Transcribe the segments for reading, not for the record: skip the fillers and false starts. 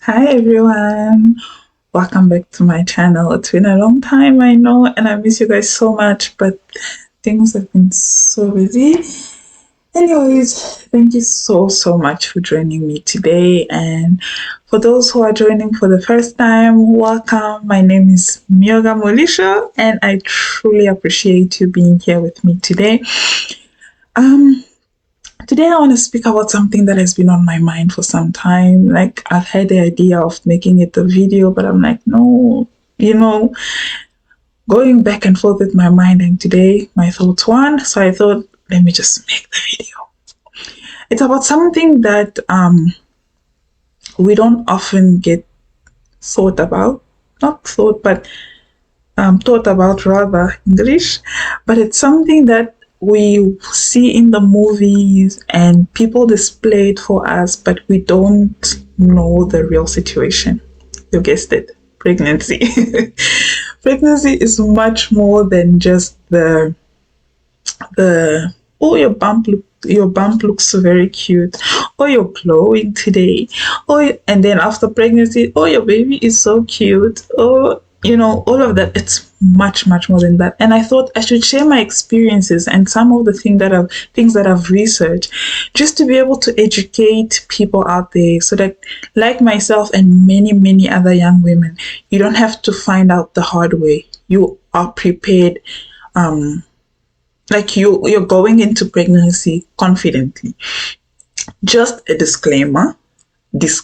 Hi everyone, welcome back to my channel. It's been a long time, I know, and I miss you guys so much, but things have been so busy. Anyways, thank you so much for joining me today. And for those who are joining for the first time, welcome. My name is Myoga Molisha, and I truly appreciate you being here with me today. Um, Today, I want to speak about something that has been on my mind for some time. Like, I've had the idea of making it a video, but I'm like, no, going back and forth with my mind. And today, my thoughts won. So I thought, let me just make the video. It's about something that we don't often get thought about. Not thought, but thought about rather English. But it's something that we see in the movies and people display it for us, but we don't know the real situation. You guessed it, pregnancy. Pregnancy is much more than just the oh, your bump looks so very cute, oh, you're glowing today, oh, and then after pregnancy, oh, your baby is so cute, oh, all of that. It's much more than that. And I thought I should share my experiences and some of the things that I've researched, just to be able to educate people out there, so that, like myself and many other young women, you don't have to find out the hard way. You are prepared. Like, you're going into pregnancy confidently. Just a disclaimer, this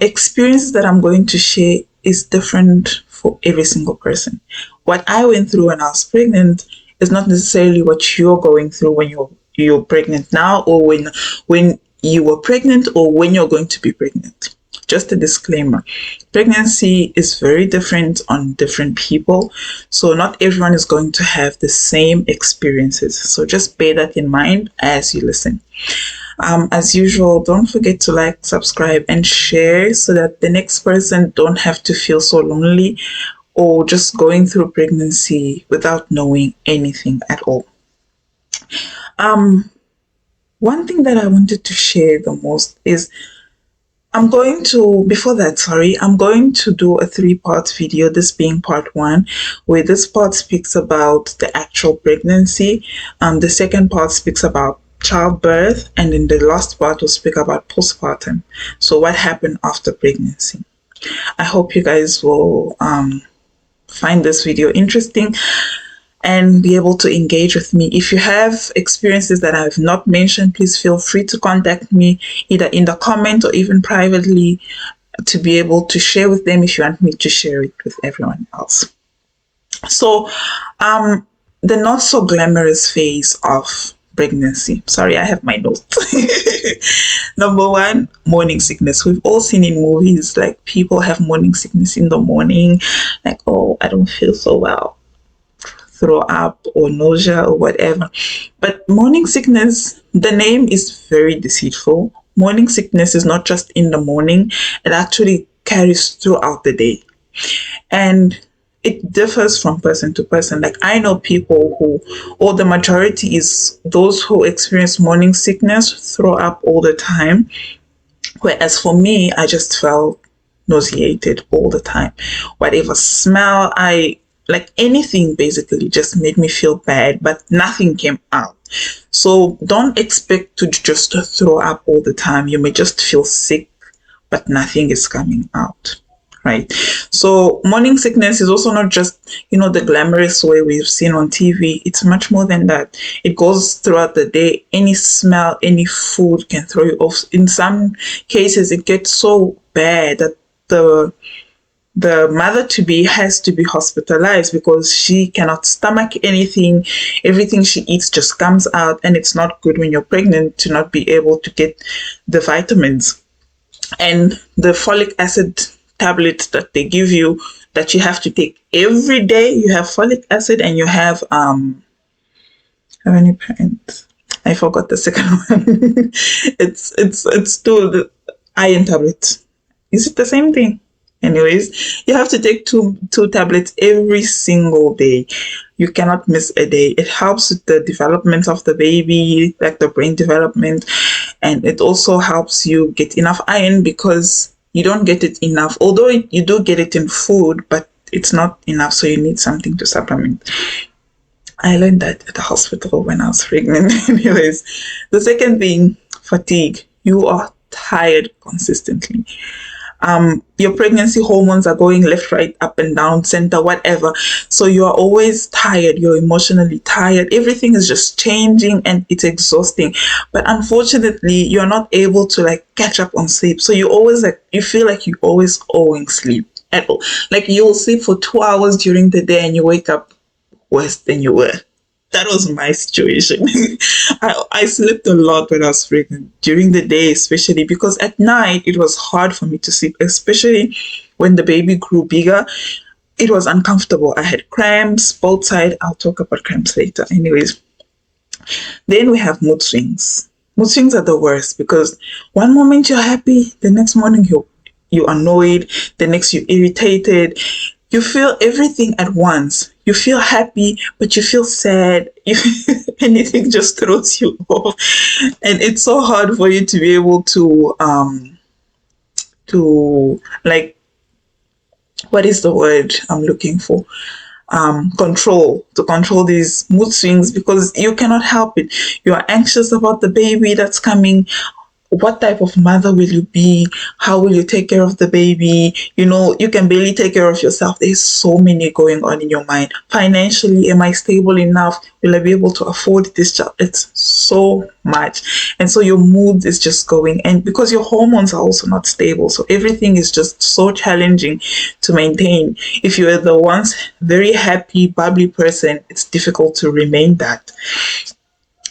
experience that I'm going to share is different for every single person. What I went through when I was pregnant is not necessarily what you're going through when you're pregnant now, or when you were pregnant, or when you're going to be pregnant. Just a disclaimer. Pregnancy is very different on different people. So not everyone is going to have the same experiences. So just bear that in mind as you listen. As usual, don't forget to like, subscribe, and share, so that the next person don't have to feel so lonely or just going through pregnancy without knowing anything at all. One thing that I wanted to share the most is, I'm going to do a 3-part video, this being part 1, where this part speaks about the actual pregnancy. The second part speaks about childbirth, and then the last part will speak about postpartum. So what happened after pregnancy. I hope you guys will find this video interesting and be able to engage with me. If you have experiences that I have not mentioned, please feel free to contact me either in the comment or even privately, to be able to share with them if you want me to share it with everyone else. So, the not so glamorous phase of pregnancy. Sorry, I have my notes. Number 1, morning sickness. We've all seen in movies, like, people have morning sickness in the morning, like, oh, I don't feel so well, throw up or nausea or whatever. But morning sickness, the name is very deceitful. Morning sickness is not just in the morning, it actually carries throughout the day. And it differs from person to person. Like, I know people who, or the majority is those who experience morning sickness, throw up all the time. Whereas for me, I just felt nauseated all the time. Whatever smell like, anything basically just made me feel bad, but nothing came out. So don't expect to just throw up all the time. You may just feel sick, but nothing is coming out, right? So morning sickness is also not just, the glamorous way we've seen on TV. It's much more than that. It goes throughout the day. Any smell, any food can throw you off. In some cases, it gets so bad that the mother-to-be has to be hospitalized because she cannot stomach anything. Everything she eats just comes out, and it's not good when you're pregnant to not be able to get the vitamins. And the folic acid tablets that they give you, that you have to take every day, you have folic acid, and you have how many parents? I forgot the second one. it's two, the iron tablet. Is it the same thing? Anyways, you have to take two tablets every single day. You cannot miss a day. It helps with the development of the baby, like the brain development, and it also helps you get enough iron because you don't get it enough. Although you do get it in food, but it's not enough, so you need something to supplement. I learned that at the hospital when I was pregnant. Anyways, the second thing, fatigue. You are tired consistently. Your pregnancy hormones are going left, right, up and down, center, whatever. So you are always tired. You're emotionally tired. Everything is just changing and it's exhausting. But unfortunately, you're not able to like catch up on sleep. So you always like, you feel like you're always owing sleep at all. Like you'll sleep for 2 hours during the day and you wake up worse than you were. That was my situation. I slept a lot when I was pregnant, during the day, especially because at night it was hard for me to sleep, especially when the baby grew bigger. It was uncomfortable. I had cramps both sides. I'll talk about cramps later. Anyways, then we have mood swings. Mood swings are the worst because one moment you're happy, the next morning you're annoyed, the next you're irritated. You feel everything at once. You feel happy, but you feel sad. Anything just throws you off, and it's so hard for you to be able to like, what is the word I'm looking for? Control these mood swings because you cannot help it. You are anxious about the baby that's coming. What type of mother will you be? How will you take care of the baby? You can barely take care of yourself. There's so many going on in your mind. Financially, am I stable enough? Will I be able to afford this job? It's so much. And so your mood is just going. And because your hormones are also not stable, so everything is just so challenging to maintain. If you're the once very happy, bubbly person, it's difficult to remain that.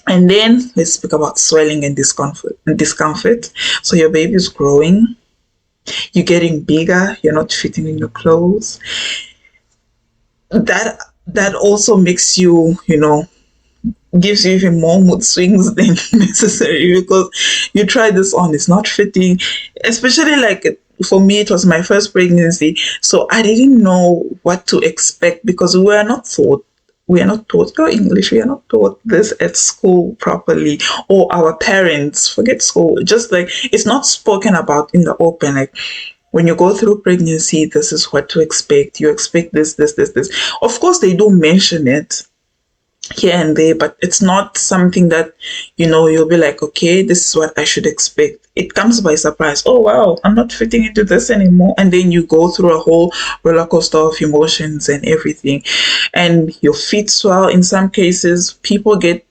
And then let's speak about swelling and discomfort. So your baby is growing, you're getting bigger, you're not fitting in your clothes. That also makes you, gives you even more mood swings than necessary because you try this on, it's not fitting. Especially like for me, it was my first pregnancy, so I didn't know what to expect because we are not taught your English. We are not taught this at school properly, or our parents. Forget school. Just like it's not spoken about in the open. Like when you go through pregnancy, this is what to expect. You expect this, this, this, this. Of course, they do mention it here and there, but it's not something that you'll be like, okay, this is what I should expect. It comes by surprise. Oh wow, I'm not fitting into this anymore, and then you go through a whole roller coaster of emotions and everything, and your feet swell. In some cases, people get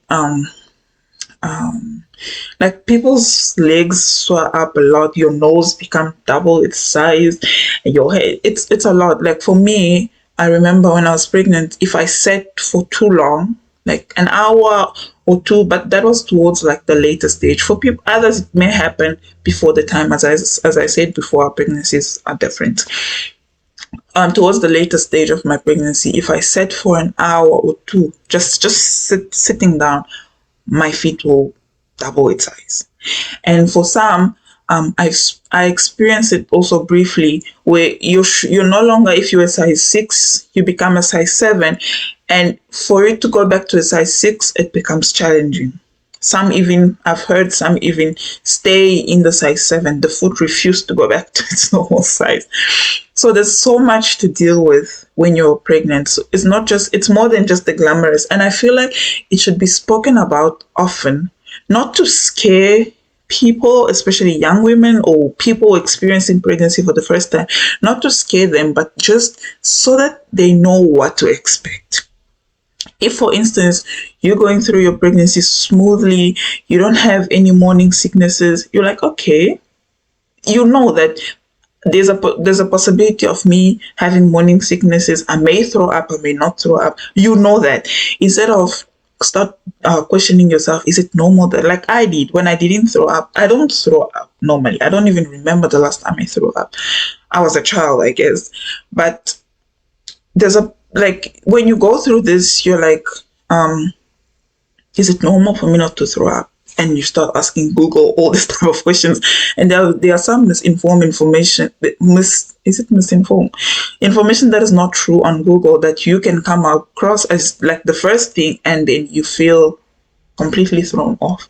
like people's legs swell up a lot. Your nose become double its size, and your head. It's a lot. Like for me, I remember when I was pregnant, if I sat for too long, like an hour or two, but that was towards like the later stage. For people, others it may happen before the time. As I said before, our pregnancies are different. Towards the later stage of my pregnancy, if I sat for an hour or two, just sitting down, my feet will double its size. And for some, I experienced it also briefly where you're no longer, if you're a size 6, you become a size 7, and for it to go back to a size 6, it becomes challenging. I've heard some even stay in the size 7. The foot refused to go back to its normal size. So there's so much to deal with when you're pregnant. So it's more than just the glamorous. And I feel like it should be spoken about often, not to scare people, especially young women or people experiencing pregnancy for the first time, not to scare them, but just so that they know what to expect. If, for instance, you're going through your pregnancy smoothly, you don't have any morning sicknesses, you're like, okay, you know that there's a possibility of me having morning sicknesses. I may throw up, I may not throw up. You know that. Instead of start questioning yourself, is it normal that, like I did when I didn't throw up? I don't throw up normally. I don't even remember the last time I threw up. I was a child, I guess. But there's like when you go through this, you're like, is it normal for me not to throw up? and you start asking Google all this type of questions, and there are some misinformed information. Is it misinformed information that is not true on Google that you can come across as like the first thing, and then you feel completely thrown off.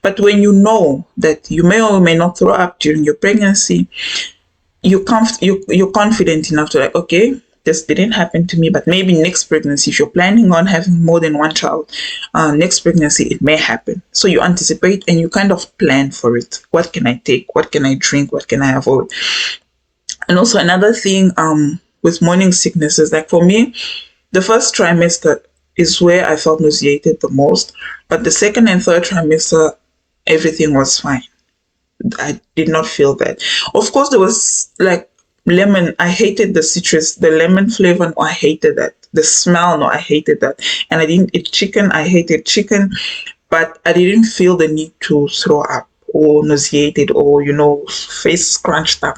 But when you know that you may or may not throw up during your pregnancy, you're confident enough to like, okay, this didn't happen to me, but maybe next pregnancy, if you're planning on having more than one child, next pregnancy it may happen. So you anticipate and you kind of plan for it. What can I take? What can I drink? What can I avoid? And also another thing with morning sickness is like, for me, the first trimester is where I felt nauseated the most, but the second and third trimester, everything was fine. I did not feel that. Of course, there was like lemon. I hated the citrus, the lemon flavor. No, I hated that. The smell, no, I hated that. And I didn't eat chicken. I hated chicken, but I didn't feel the need to throw up or nauseated or, face scrunched up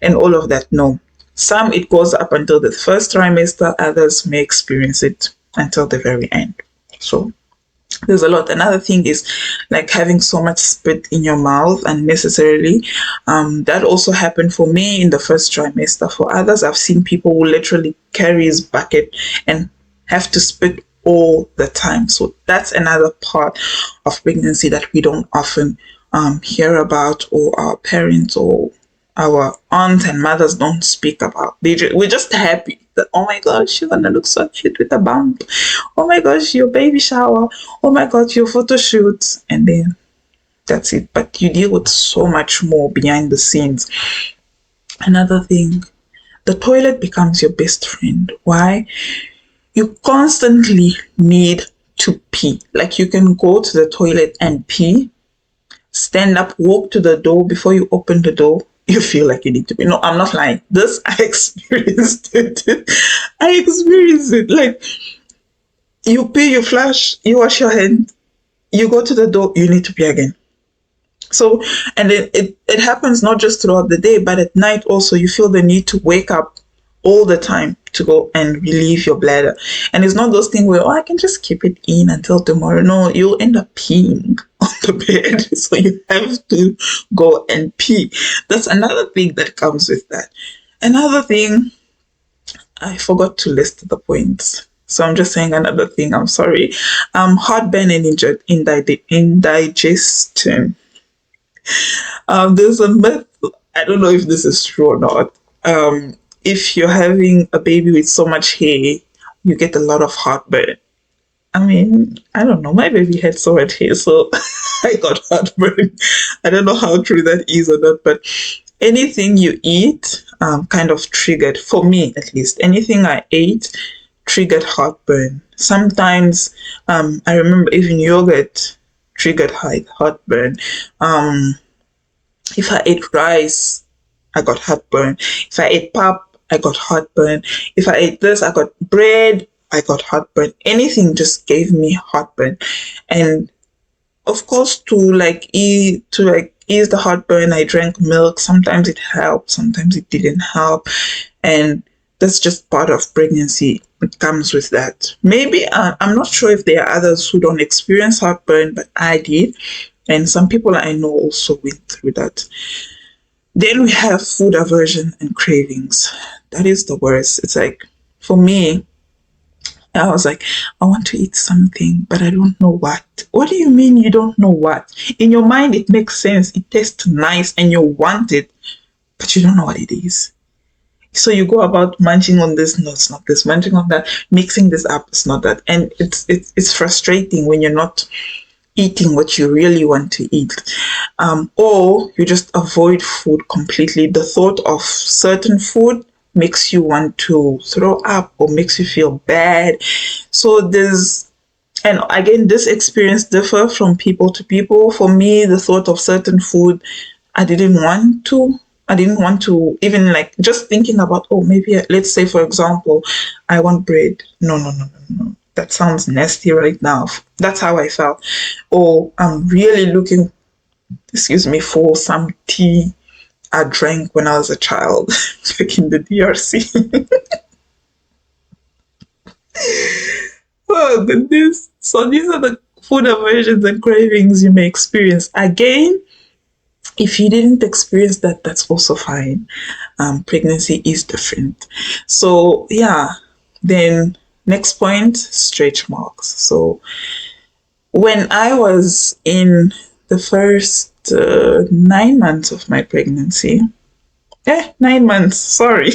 and all of that. No. Some it goes up until the first trimester, others may experience it until the very end. So there's a lot. Another thing is like having so much spit in your mouth unnecessarily. That also happened for me in the first trimester. For others, I've seen people who literally carry his bucket and have to spit all the time. So that's another part of pregnancy that we don't often hear about, or our parents or our aunts and mothers don't speak about. We're just happy that, oh my gosh, you're gonna look so cute with a bump. Oh my gosh, your baby shower. Oh my god, your photo shoot. And then that's it. But you deal with so much more behind the scenes. Another thing, the toilet becomes your best friend. Why? You constantly need to pee. Like, you can go to the toilet and pee, stand up, walk to the door. Before you open the door, you feel like you need to be. No, I'm not lying. This, I experienced it. I experienced it. Like, you pee, you flush, you wash your hand, you go to the door, you need to pee again. So, and it happens not just throughout the day, but at night also, you feel the need to wake up all the time to go and relieve your bladder. And it's not those things where, oh, I can just keep it in until tomorrow. No, you'll end up peeing on the bed. So you have to go and pee. That's another thing that comes with that. Another thing, I forgot to list the points. So I'm just saying another thing. I'm sorry. Heartburn and indigestion. There's a myth. I don't know if this is true or not. If you're having a baby with so much hair, you get a lot of heartburn. I mean, I don't know. My baby had so much hair, so I got heartburn. I don't know how true that is or not, but anything you eat kind of triggered, for me at least, anything I ate triggered heartburn. Sometimes I remember even yogurt triggered heartburn. If I ate rice, I got heartburn. If I ate pap, I got heartburn. If I ate this, I got bread, I got heartburn. Anything just gave me heartburn. And of course, to ease the heartburn, I drank milk. Sometimes it helped, sometimes it didn't help. And that's just part of pregnancy. It comes with that. Maybe I'm not sure if there are others who don't experience heartburn, but I did. And some people I know also went through that. Then we have food aversion and cravings. That is the worst. It's like, for me, I was like, I want to eat something, but I don't know what. What do you mean you don't know what? In your mind, it makes sense. It tastes nice and you want it, but you don't know what it is. So you go about munching on this, no, it's not this, munching on that, mixing this up, it's not that. And it's frustrating when you're not eating what you really want to eat. Or you just avoid food completely. The thought of certain food makes you want to throw up or makes you feel bad. So and again, this experience differ from people to people. For me, the thought of certain food, I didn't want to. I didn't want to even like just thinking about, oh, maybe let's say, for example, I want bread. No, no, no, no, no. That sounds nasty right now. That's how I felt. Or I'm really looking, excuse me, for some tea I drank when I was a child back in the DRC. Oh, goodness. So these are the food aversions and cravings you may experience. Again, if you didn't experience that, that's also fine. Pregnancy is different. So, yeah, then next point, stretch marks. So, when I was in the first 9 months of my pregnancy, 9 months, sorry,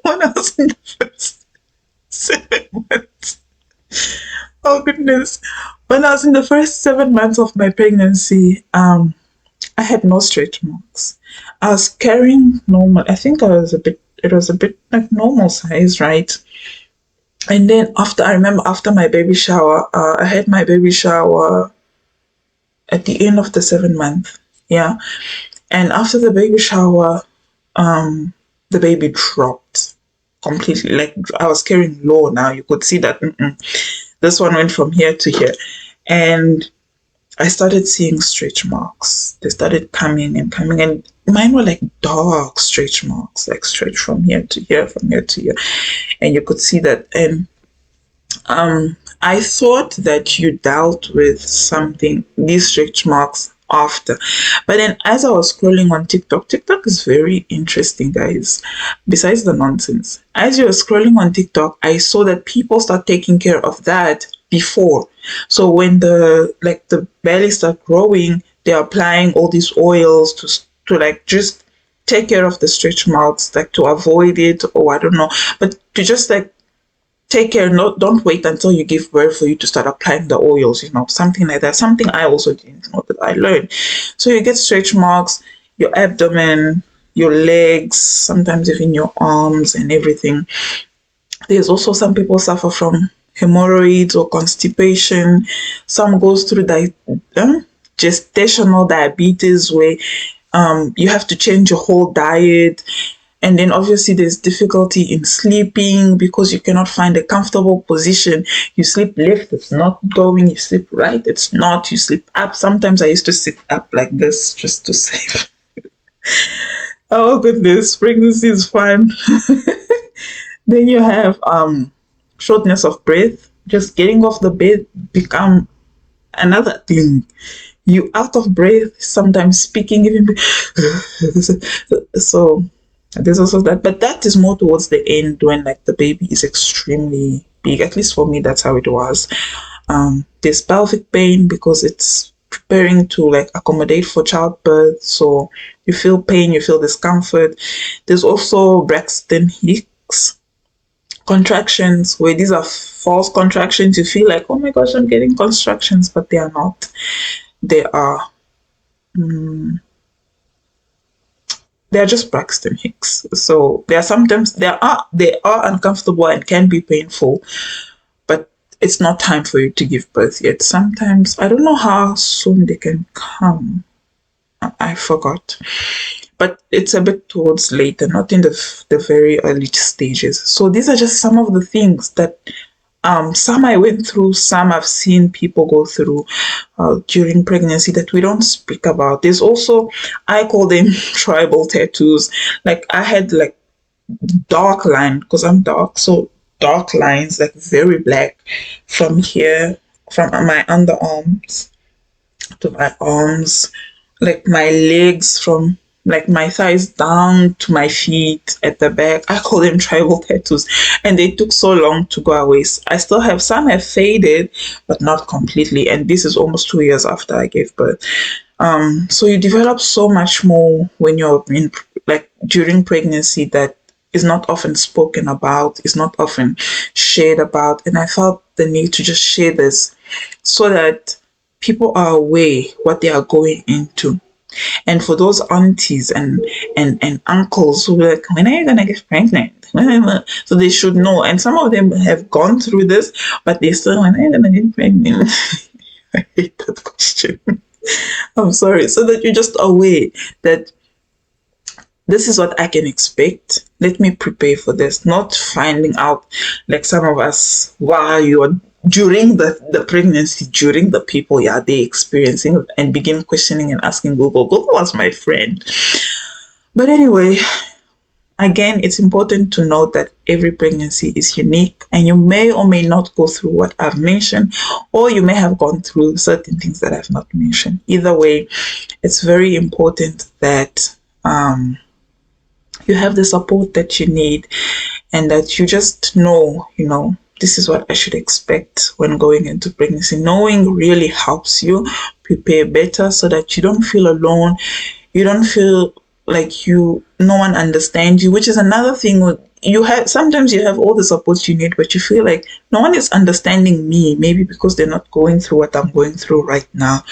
when I was in the first 7 months, oh goodness, when I was in the first 7 months of my pregnancy, I had no stretch marks. I was carrying normal. I think it was a bit like normal size, right? And then I remember after my baby shower, I had my baby shower at the end of the 7 month. Yeah. And after the baby shower, the baby dropped completely. Like I was carrying low now. You could see that this one went from here to here. And I started seeing stretch marks. They started coming and coming, and mine were like dark stretch marks, like stretch from here to here, from here to here, and you could see that. And I thought that you dealt with something, these stretch marks after. But then as I was scrolling on TikTok, TikTok is very interesting, guys. Besides the nonsense, as you were scrolling on TikTok, I saw that people start taking care of that before. So when the belly start growing, they're applying all these oils to like just take care of the stretch marks, like to avoid it, or I don't know, but to just like take care. Don't wait until you give birth for you to start applying the oils, something like that. Something I also didn't know, that I learned. So you get stretch marks, your abdomen, your legs, sometimes even your arms and everything. There's also some people suffer from hemorrhoids or constipation. Some goes through gestational diabetes, where you have to change your whole diet. And then obviously there's difficulty in sleeping because you cannot find a comfortable position. You sleep left, it's not going. You sleep right, it's not. You sleep up. Sometimes I used to sit up like this just to save. Oh goodness, pregnancy is fun. Then you have shortness of breath. Just getting off the bed become another thing. You out of breath, sometimes speaking even. So there's also that, but that is more towards the end when like the baby is extremely big. At least for me, that's how it was. There's pelvic pain because it's preparing to like accommodate for childbirth. So you feel pain, you feel discomfort. There's also Braxton Hicks contractions, where these are false contractions. You feel like, oh my gosh, I'm getting contractions, but they are not. They are they're just Braxton Hicks. So they are sometimes they are uncomfortable and can be painful, but it's not time for you to give birth yet. Sometimes I don't know how soon they can come. I forgot, but it's a bit towards later, not in the very early stages. So these are just some of the things that some I went through, some I've seen people go through during pregnancy that we don't speak about. There's also, I call them tribal tattoos. Like I had like dark line because I'm dark, so dark lines, like very black from here, from my underarms to my arms, like my legs from like my thighs down to my feet at the back. I call them tribal tattoos, and they took so long to go away. I still have some have faded, but not completely. And this is almost 2 years after I gave birth. So you develop so much more when you're in like during pregnancy that is not often spoken about, is not often shared about. And I felt the need to just share this so that people are aware what they are going into. And for those aunties and uncles who are like, when are you gonna get pregnant? So they should know. And some of them have gone through this, but they still, when are you gonna get pregnant? I hate that question. I'm sorry. So that you're just aware that this is what I can expect. Let me prepare for this. Not finding out like some of us while you're during the pregnancy, during the people, yeah, they experiencing and begin questioning and asking Google. Google was my friend. But anyway, again, it's important to note that every pregnancy is unique, and you may or may not go through what I've mentioned, or you may have gone through certain things that I've not mentioned. Either way, it's very important that you have the support that you need, and that you just know, this is what I should expect when going into pregnancy. Knowing really helps you prepare better so that you don't feel alone. You don't feel like no one understands you, which is another thing. You have sometimes you have all the support you need, but you feel like no one is understanding me, maybe because they're not going through what I'm going through right now.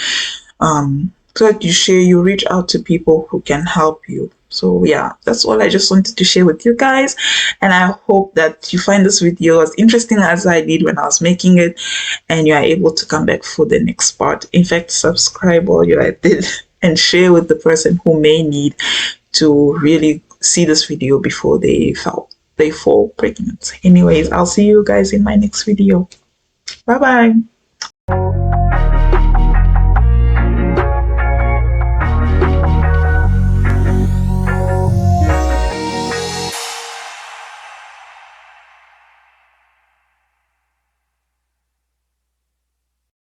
So that you reach out to people who can help you. So yeah, that's all I just wanted to share with you guys, and I hope that you find this video as interesting as I did when I was making it, and you are able to come back for the next part. In fact, subscribe while you're at it and share with the person who may need to really see this video before they fall pregnant. Anyways, I'll see you guys in my next video. Bye bye.